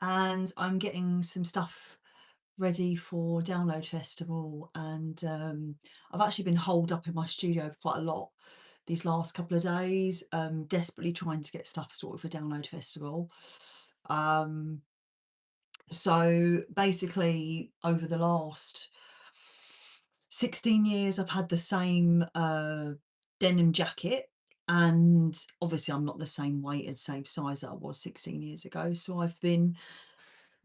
and I'm getting some stuff ready for Download Festival. And I've actually been holed up in my studio quite a lot these last couple of days, desperately trying to get stuff sorted for Download Festival. Um, so basically, over the last 16 years, I've had the same denim jacket. And obviously, I'm not the same weight and same size that I was 16 years ago. So I've been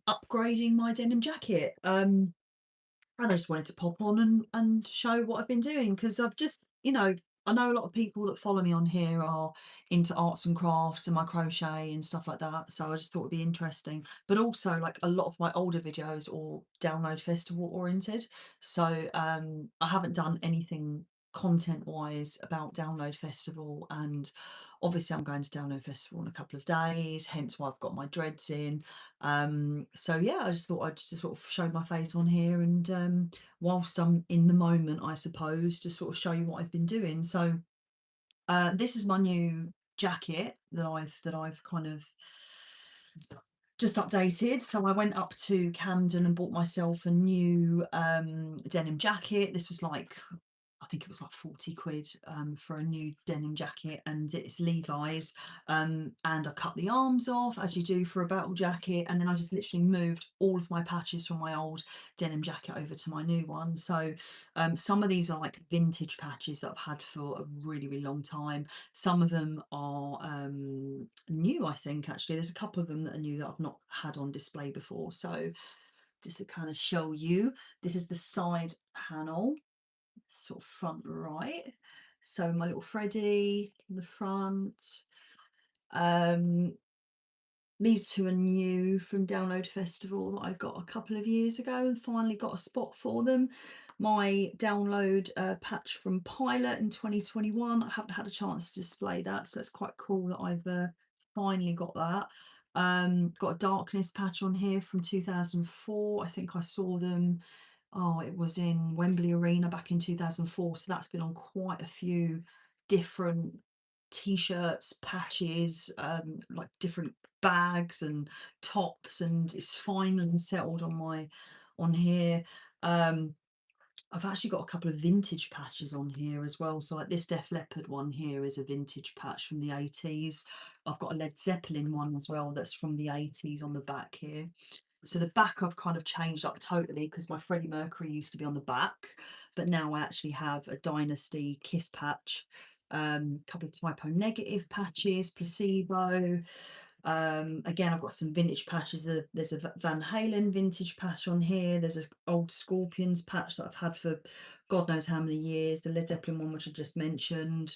upgrading my denim jacket. And I just wanted to pop on and show what I've been doing, because I've just, I know a lot of people that follow me on here are into arts and crafts and my crochet and stuff like that. So I just thought it'd be interesting. But also, like, a lot of my older videos are Download Festival oriented. So I haven't done anything content wise about Download Festival, and obviously I'm going to Download Festival in a couple of days, hence why I've got my dreads in. So yeah, I just thought I'd just sort of show my face on here, and whilst I'm in the moment, I suppose, just sort of show you what I've been doing. So this is my new jacket that I've kind of just updated. So I went up to Camden and bought myself a new denim jacket. This was like, I think it was like 40 quid for a new denim jacket, and it's Levi's. And I cut the arms off, as you do for a battle jacket, and then I just literally moved all of my patches from my old denim jacket over to my new one. So some of these are like vintage patches that I've had for a really, really long time. Some of them are new, I think, actually. There's a couple of them that are new that I've not had on display before. So just to kind of show you, this is the side panel, sort of front right. So my little Freddie in the front. Um, these two are new from Download Festival that I got a couple of years ago and finally got a spot for them. My download patch from Pilot in 2021. I haven't had a chance to display that, so it's quite cool that I've finally got that. Got a darkness patch on here from 2004. I think I saw them, oh, it was in Wembley Arena back in 2004. So that's been on quite a few different t-shirts, patches, like different bags and tops, and it's finally settled on here. I've actually got a couple of vintage patches on here as well. So like this Def Leppard one here is a vintage patch from the 80s. I've got a Led Zeppelin one as well that's from the 80s on the back here. So the back I've kind of changed up totally, because my Freddie Mercury used to be on the back, but now I actually have a Dynasty Kiss patch, couple of typo negative patches, placebo. Again, I've got some vintage patches. There's a Van Halen vintage patch on here. There's an old Scorpions patch that I've had for God knows how many years. The Led Zeppelin one, which I just mentioned,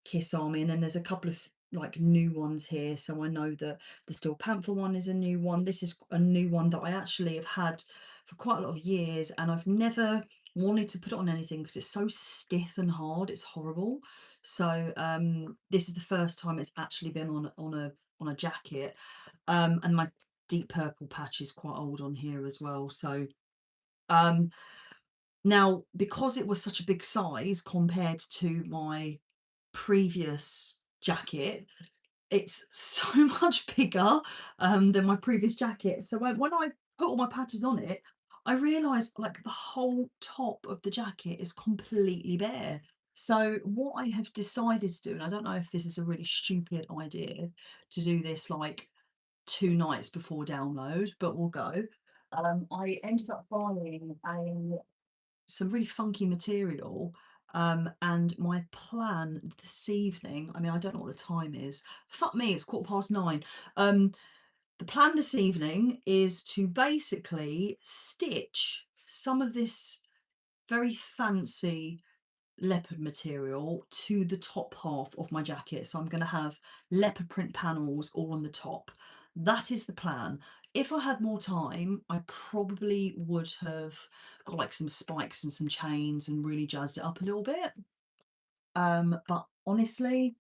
Kiss Army, and then there's a couple of like new ones here. So I know that the Steel Panther one is a new one. This is a new one that I actually have had for quite a lot of years, and I've never wanted to put it on anything because it's so stiff and hard. It's horrible. So this is the first time it's actually been on a jacket. And my deep purple patch is quite old on here as well. So um now, because it was such a big size compared to my previous jacket, it's so much bigger than my previous jacket. So when I put all my patches on it, I realised like the whole top of the jacket is completely bare. So what I have decided to do, and I don't know if this is a really stupid idea to do this like 2 nights before download, but we'll go. I ended up buying some really funky material. And my plan this evening, I mean, I don't know what the time is. Fuck me, it's 9:15. The plan this evening is to basically stitch some of this very fancy leopard material to the top half of my jacket. So I'm going to have leopard print panels all on the top. That is the plan. If I had more time, I probably would have got like some spikes and some chains and really jazzed it up a little bit. But honestly,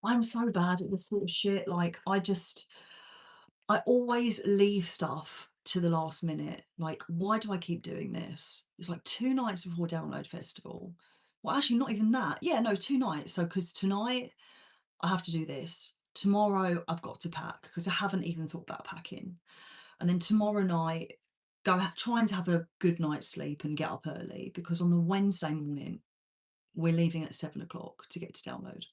I'm so bad at this sort of shit. Like I always leave stuff to the last minute. Like, why do I keep doing this? It's like 2 nights before Download Festival. Well, actually, not even that. Yeah, no, 2 nights. So, because tonight I have to do this. tomorrow I've got to pack because I haven't even thought about packing. And then tomorrow night, trying to have a good night's sleep and get up early because on the Wednesday morning, we're leaving at 7 o'clock to get to download.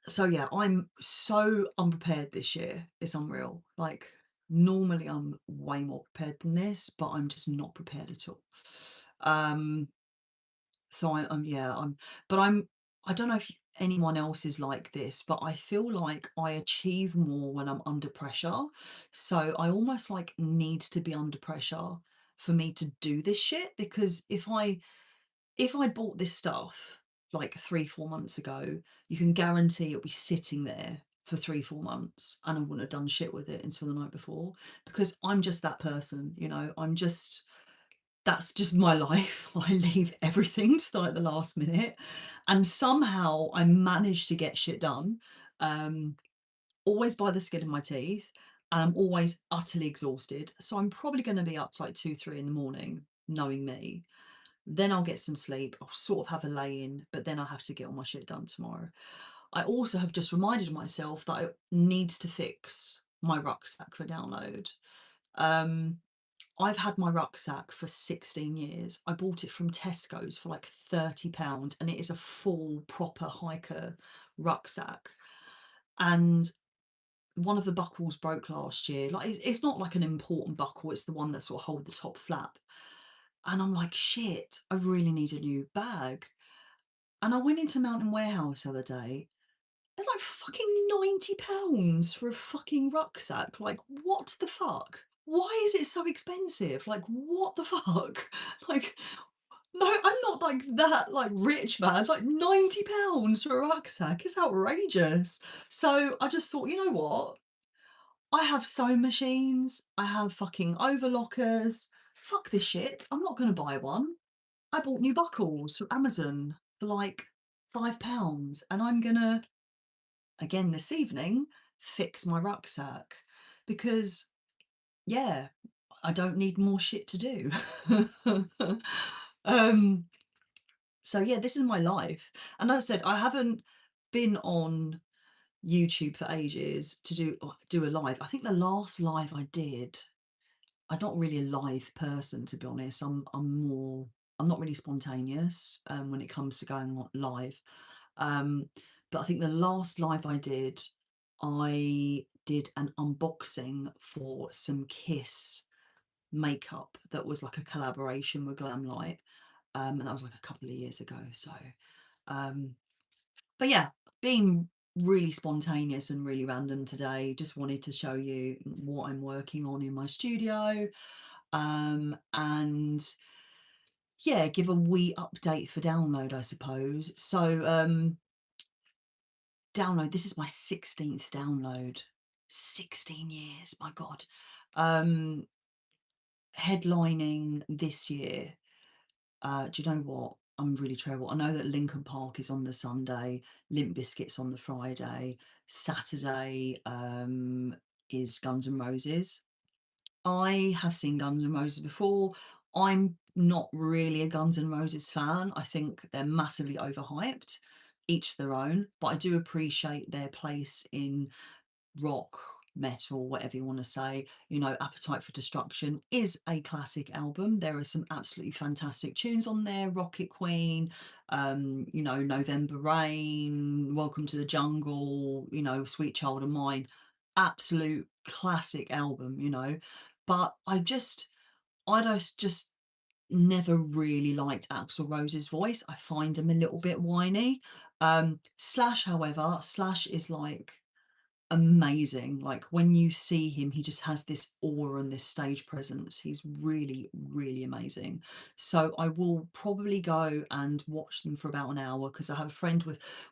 So yeah, I'm so unprepared this year. It's unreal. Like normally I'm way more prepared than this, but I'm just not prepared at all. Um, so I'm yeah, I don't know if anyone else is like this, but I feel like I achieve more when I'm under pressure. So I almost like need to be under pressure for me to do this shit because if I bought this stuff like 3, 4 months ago, you can guarantee it'll be sitting there for 3, 4 months and I wouldn't have done shit with it until the night before because I'm just that person, you know, that's just my life. I leave everything to like the last minute and somehow I manage to get shit done. Um, Always by the skin of my teeth and I'm always utterly exhausted. So I'm probably going to be up to like 2, 3 in the morning, knowing me. Then I'll get some sleep. I'll sort of have a lay in, but then I have to get all my shit done tomorrow. I also have just reminded myself that I need to fix my rucksack for download. Um, I've had my rucksack for 16 years. I bought it from Tesco's for like £30 and it is a full proper hiker rucksack. And one of the buckles broke last year. Like it's not like an important buckle, it's the one that sort of hold the top flap. And I'm like, shit, I really need a new bag. And I went into Mountain Warehouse the other day. They're like fucking £90 for a fucking rucksack. Like, what the fuck? Why is it so expensive? Like, what the fuck? Like, no, I'm not like that, like rich man. Like £90 for a rucksack is outrageous. So I just thought, you know what? I have sewing machines. I have fucking overlockers. Fuck this shit. I'm not going to buy one. I bought new buckles from Amazon for like £5 and I'm gonna, again this evening, fix my rucksack because, yeah, I don't need more shit to do. um, so yeah, this is my life. And as I said, I haven't been on YouTube for ages to do a live. I think the last live I did, I'm not really a live person, to be honest. I'm not really spontaneous when it comes to going on live. Um, but I think the last live I did an unboxing for some Kiss makeup that was like a collaboration with Glamlight. And that was like a couple of years ago. So, um, but yeah, being really spontaneous and really random today, just wanted to show you what I'm working on in my studio. And yeah, give a wee update for download, I suppose. So download, this is my 16th download. 16 years, my God. Headlining this year. Do you know what? I'm really terrible. I know that Lincoln Park is on the Sunday, Limp Bizkit's on the Friday, Saturday is Guns N' Roses. I have seen Guns N' Roses before. I'm not really a Guns N' Roses fan. I think they're massively overhyped, each their own, but I do appreciate their place in rock, metal, whatever you want to say. You know, Appetite for Destruction is a classic album. There are some absolutely fantastic tunes on there. Rocket Queen, you know, November Rain, Welcome to the Jungle, you know, Sweet Child of Mine. Absolute classic album, you know. But I just never really liked Axl Rose's voice. I find him a little bit whiny. Slash, however, Slash is like amazing. Like when you see him, he just has this aura and this stage presence. He's really, really amazing. So I will probably go and watch them for about an hour because I have a friend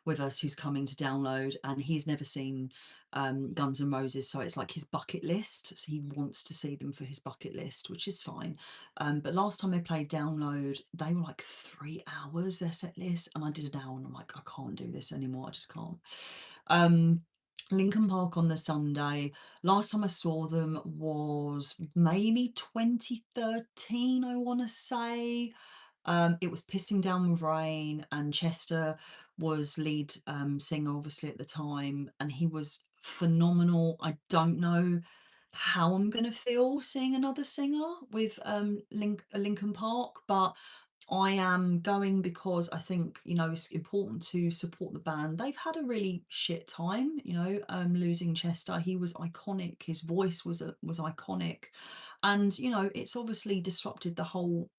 with us who's coming to download and he's never seen Guns N' Roses, so it's like his bucket list. So he wants to see them for his bucket list, which is fine. But last time they played download, they were like 3 hours their set list, and I did an hour, and I'm like, I can't do this anymore. I just can't. Lincoln Park on the Sunday. Last time I saw them was maybe 2013, I want to say. It was pissing down with rain, and Chester was lead singer, obviously, at the time, and he was phenomenal. I don't know how I'm gonna feel seeing another singer with Linkin Park, but I am going because I think, you know, it's important to support the band. They've had a really shit time, you know, losing Chester. He was iconic. His voice was iconic, and you know, it's obviously disrupted the whole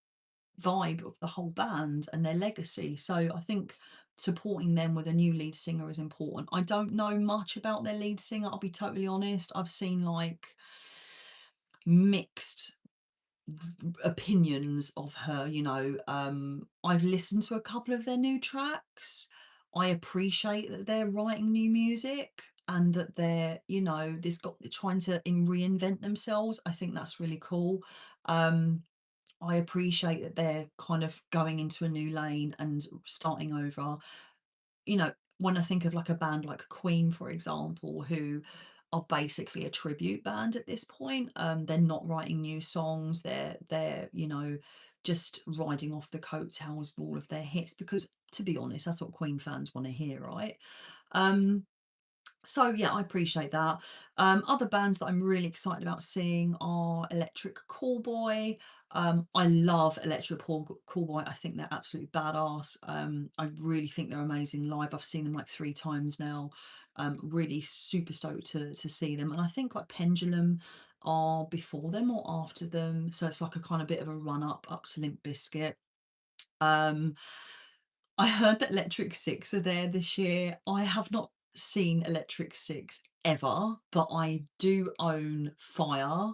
vibe of the whole band and their legacy. So I think supporting them with a new lead singer is important. I don't know much about their lead singer, I'll be totally honest. I've seen like mixed opinions of her, you know. I've listened to a couple of their new tracks. I appreciate that they're writing new music and that they're, you know, this got they're trying to reinvent themselves. I think that's really cool. um I appreciate that they're kind of going into a new lane and starting over. You know, when I think of like a band like Queen, for example, who are basically a tribute band at this point, they're not writing new songs. They're you know, just riding off the coattails of all of their hits because, to be honest, that's what Queen fans want to hear, right? Um, so yeah, I appreciate that. Other bands that I'm really excited about seeing are Electric Callboy. I love Callboy. I think they're absolutely badass. I really think they're amazing live. I've seen them like 3 times now. Really super stoked to see them. And I think like Pendulum are before them or after them. So it's like a kind of bit of a run up to Limp Bizkit. Um, I heard that Electric Six are there this year. I have not seen Electric Six ever, but I do own Fire,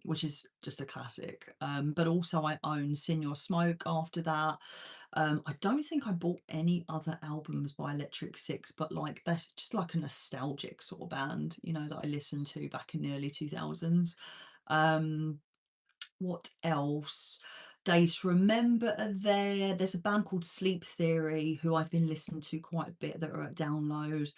which is just a classic. But also I own Sin Your Smoke after that. I don't think I bought any other albums by Electric Six, but like that's just like a nostalgic sort of band, you know, that I listened to back in the early 2000s. Um, what else? Days to Remember are there. There's a band called Sleep Theory who I've been listening to quite a bit that are at Download.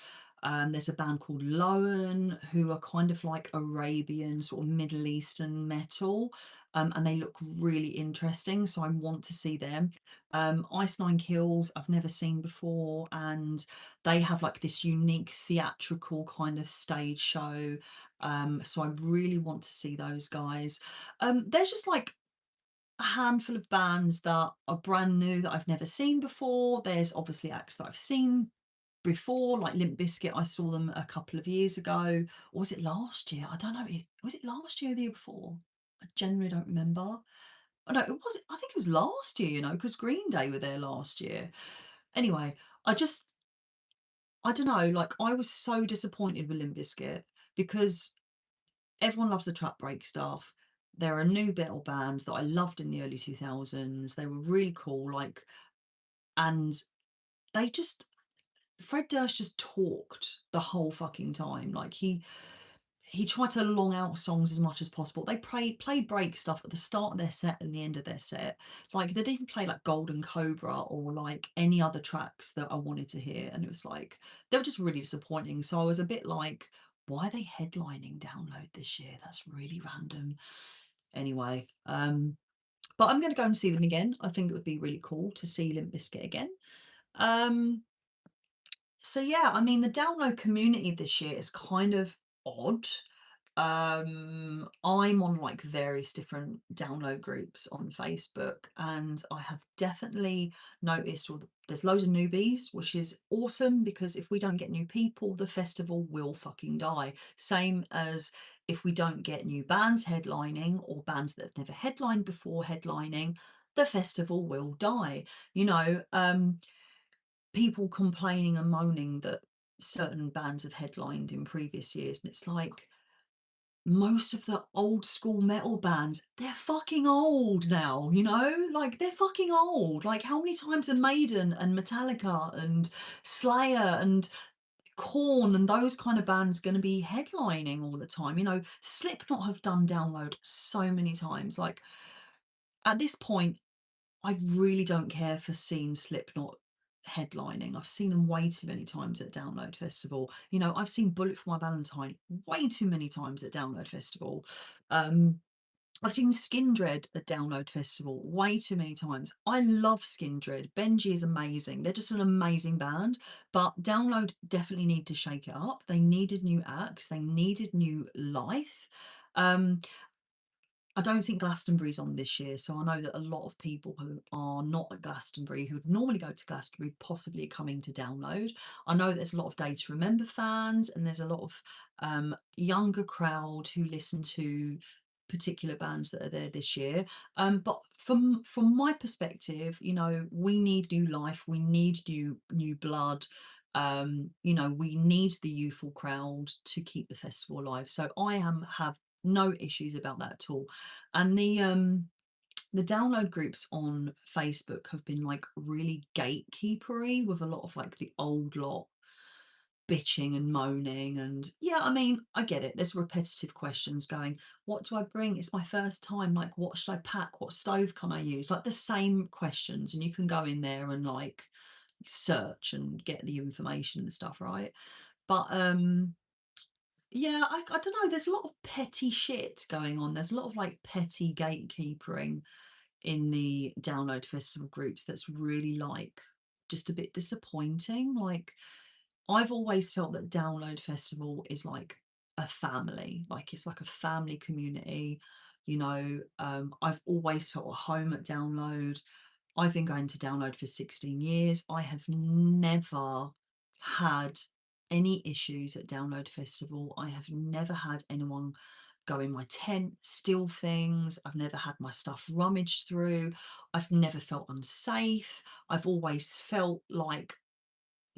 There's a band called Lowen who are kind of like Arabian sort of Middle Eastern metal. And they look really interesting, so I want to see them. Ice Nine Kills I've never seen before, and they have like this unique theatrical kind of stage show. So I really want to see those guys. There's just like a handful of bands that are brand new that I've never seen before. There's obviously acts that I've seen before, like Limp Bizkit. I saw them a couple of years ago, or was it last year? I don't know. Was it last year or the year before? I genuinely don't remember. Oh, no, it was. I think it was last year. You know, because Green Day were there last year. Anyway, I just I don't know. Like I was so disappointed with Limp Bizkit because everyone loves the trap break stuff. There are new metal bands that I loved in the early 2000s. They were really cool, like, and they just Fred Durst just talked the whole fucking time. Like he tried to long out songs as much as possible. They played break stuff at the start of their set and the end of their set. Like they'd even play like Golden Cobra or like any other tracks that I wanted to hear. And it was like they were just really disappointing. So I was a bit like, why are they headlining Download this year? That's really random. Anyway, but I'm gonna go and see them again. I think it would be really cool to see Limp Bizkit again. Um, so yeah, I mean the download community this year is kind of odd. I'm on like various different download groups on Facebook, and I have definitely noticed there's loads of newbies, which is awesome because if we don't get new people, the festival will fucking die. Same as if we don't get new bands headlining or bands that have never headlined before headlining, the festival will die. You know, people complaining and moaning that certain bands have headlined in previous years, and it's like most of the old school metal bands, they're fucking old now, you know? Like they're fucking old. Like how many times are Maiden and Metallica and Slayer and Korn and those kind of bands going to be headlining all the time? You know, Slipknot have done Download so many times. Like at this point, I really don't care for seeing Slipknot headlining. I've seen them way too many times at Download Festival. You know, I've seen Bullet for My Valentine way too many times at Download Festival. Um, I've seen Skindred at Download Festival way too many times. I love Skindred. Benji is amazing. They're just an amazing band. But Download definitely need to shake it up. They needed new acts. They needed new life. Um, I don't think Glastonbury's on this year, so I know that a lot of people who are not at Glastonbury, who would normally go to Glastonbury, possibly coming to Download. I know there's a lot of Day to Remember fans, and there's a lot of younger crowd who listen to particular bands that are there this year. But from my perspective, you know, we need new life, we need new blood. We need the youthful crowd to keep the festival alive. So I have no issues about that at all. And the download groups on Facebook have been like really gatekeepery with a lot of like the old lot bitching and moaning. And yeah, I mean, I get it, there's repetitive questions going, what do I bring, it's my first time, like what should I pack, what stove can I use, like the same questions. And you can go in there and like search and get the information and stuff, right? But yeah, I don't know, there's a lot of petty shit going on, there's a lot of like petty gatekeepering in the download festival groups that's really like just a bit disappointing. Like, I've always felt that download festival is like a family, like it's like a family community. I've always felt at home at download. I've been going to download for 16 years. I have never had any issues at download festival. I have never had anyone go in my tent, steal things. I've never had my stuff rummaged through. I've never felt unsafe. I've always felt like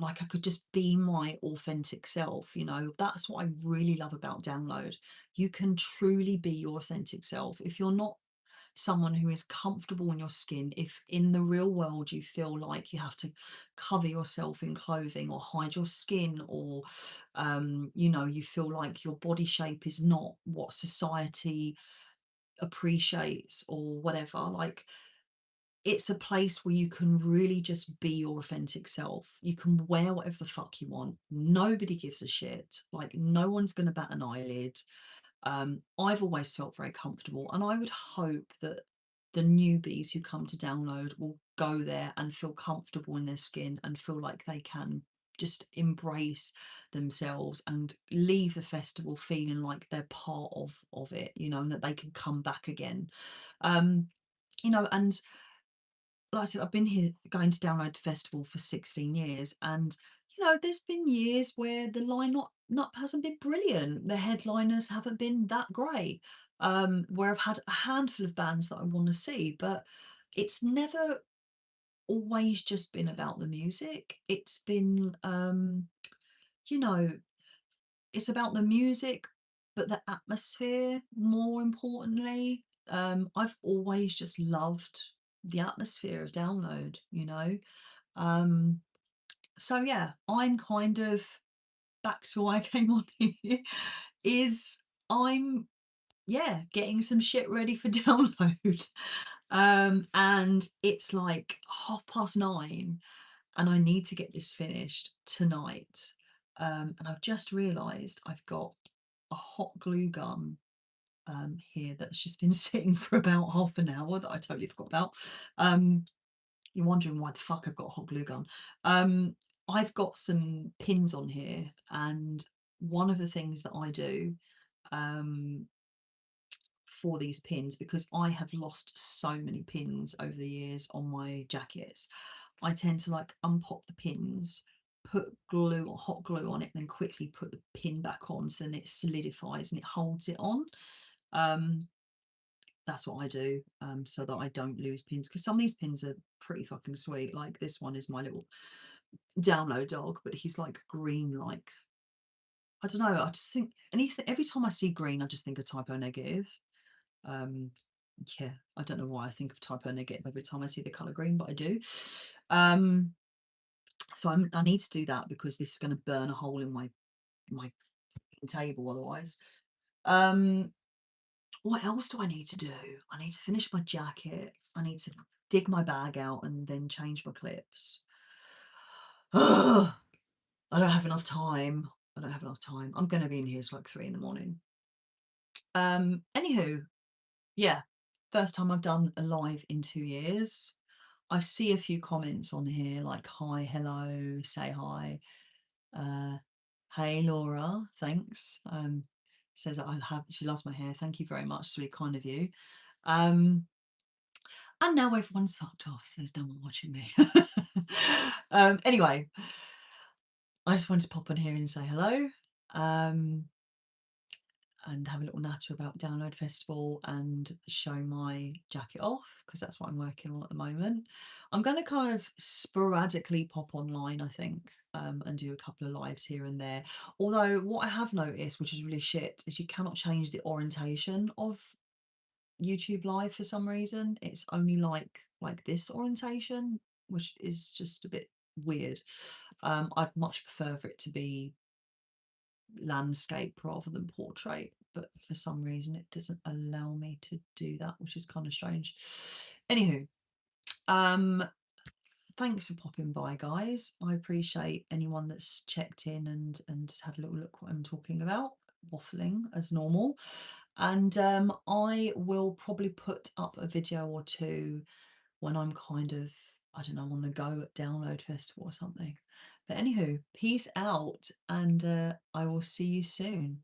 I could just be my authentic self. That's what I really love about download. You can truly be your authentic self. If you're not someone who is comfortable in your skin, if in the real world you feel like you have to cover yourself in clothing or hide your skin, or you feel like your body shape is not what society appreciates or whatever, like, it's a place where you can really just be your authentic self. You can wear whatever the fuck you want. Nobody gives a shit. Like, no one's going to bat an eyelid. I've always felt very comfortable, and I would hope that the newbies who come to download will go there and feel comfortable in their skin and feel like they can just embrace themselves and leave the festival feeling like they're part of it, and that they can come back again. Um, and like I said, I've been here going to Download Festival for 16 years, and there's been years where the lineup hasn't been brilliant. The headliners haven't been that great. Where I've had a handful of bands that I want to see, but it's never always just been about the music. It's been, you know, it's about the music, but the atmosphere more importantly. I've always just loved the atmosphere of download. Um, so yeah, I'm kind of back to why I came on here is I'm getting some shit ready for download. And it's like 9:30 and I need to get this finished tonight. And I've just realised I've got a hot glue gun here that's just been sitting for about half an hour that I totally forgot about. You're wondering why the fuck I've got a hot glue gun. I've got some pins on here, and one of the things that I do um, for these pins, because I have lost so many pins over the years on my jackets, I tend to like unpop the pins, put glue or hot glue on it, and then quickly put the pin back on so then it solidifies and it holds it on. Um, that's what I do, so that I don't lose pins, because some of these pins are pretty fucking sweet. Like, this one is my little download dog, but he's like green, like, I don't know, I just think anything, every time I see green I just think of Typo Negative. um yeah, I don't know why I think of Typo Negative every time I see the color green, but I do. So I need to do that, because this is going to burn a hole in my table otherwise. What else do I need to do? I need to finish my jacket. I need to dig my bag out and then change my clips. Ugh, I don't have enough time. I don't have enough time. I'm going to be in here till like 3 in the morning. Anywho, Yeah, first time I've done a live in 2 years. I see a few comments on here like, "Hi, hello, say hi." Uh, "Hey, Laura, thanks." Says that I have she loves my hair. Thank you very much. It's really kind of you. Um, and now everyone's fucked off, so there's no one watching me. Anyway, I just wanted to pop on here and say hello. Um, and have a little natter about Download Festival and show my jacket off because that's what I'm working on at the moment. I'm going to kind of sporadically pop online, I think, and do a couple of lives here and there. Although what I have noticed, which is really shit, is you cannot change the orientation of YouTube Live for some reason. It's only like this orientation, which is just a bit weird. I'd much prefer for it to be landscape rather than portrait, but for some reason it doesn't allow me to do that, which is kind of strange. Anywho, um thanks for popping by, guys. I appreciate anyone that's checked in and had a little look what I'm talking about, waffling as normal. And I will probably put up a video or two when I'm kind of, I don't know, on the go at Download Festival or something. But anywho, peace out, and I will see you soon.